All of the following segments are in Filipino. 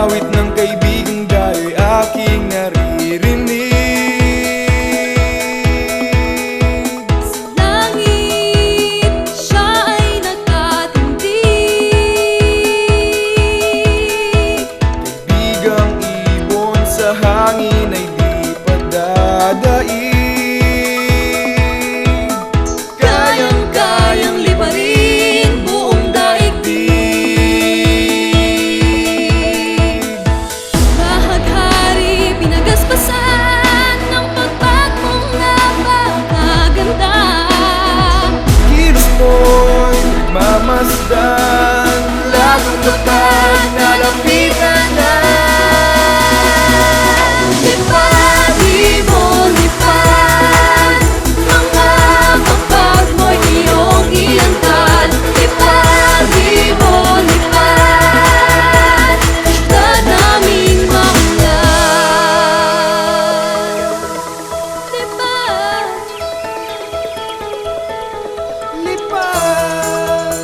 awit ng kaibigang dayo'y aking naririnig. Sa langit, siya ay nagtatindig. Kaibigang ibon sa hangin ay di padadaig. Kayang-kayang liparin buong daigdig. Bahaghari, pinagaspasan ng pagpag mong napakaganda. Kilos mo'y mamasdan, lalong kapag nalapitan na. Lipad, ibon, lipad, mga kapag mo'y iyong ilantad. Lipad, ibon, lipad, dadaming maunlad. Lipad, Lipad,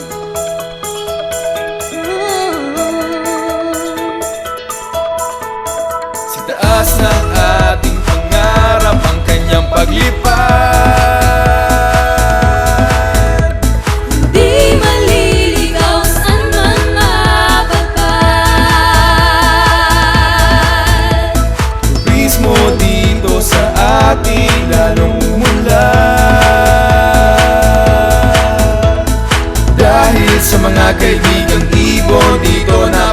sa taas ng ating pangarap ang kanyang paglipad. di maliligaw saan man mapadpad. Turismo dito sa ating lalong umula, dahil sa mga kaibigang ibon dito na